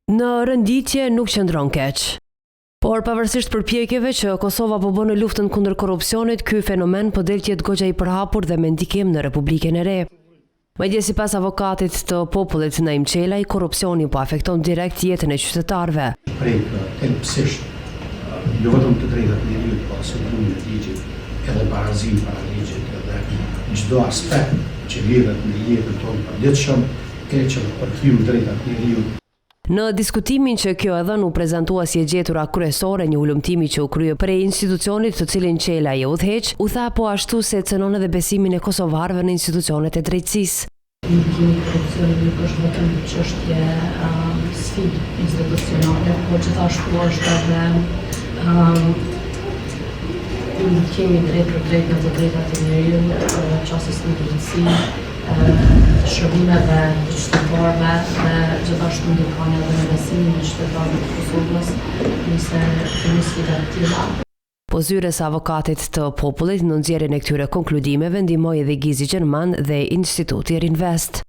Në renditje nuk qëndron keq. Por pavarësisht përpjekjeve që Kosova po bën në luftën kundër korrupsionit, ky fenomen po del të jetë goxha i përhapur dhe me ndikim në Republikën e Re. Madje sipas avokatit të popullit Naim Çelaj, korrupsioni po afekton direkt jetën e qytetarëve. Prek thelbësisht jo vetëm të drejtat e njerëzit, por sigurimin e ligjit, edhe barazim para ligjit, edhe çdo aspekt që lidhet me jetën tonë përditshëm, e që përkthym drejtat e njerëzit. Në diskutimin që kjo e dhënë u prezantua si e gjetura kryesore një ulëmtimi që u krye prej institucionit të cilin Çelaj e udhëheq, u tha po ashtu se cënon edhe besimin e kosovarëve në institucionet e drejtësisë. Ndikimi i korrupsionit nuk është vetëm çështje sfidë institucionale, por gjithashtu është edhe ndikimi drejt për drejt në të drejtat e njerëzit, çështjes në drejtësi, shërbimeve të qytetarëve dhe gjithashtu ndikon edhe në besimin e qytetarëve të Kosovës nëse kemi sfida të tilla. Po zyres avokatit të popullit në nxjerrjen e këtyre konkludimeve ndihmoi edhe Gizi Gjerman dhe Instituti Rinvest.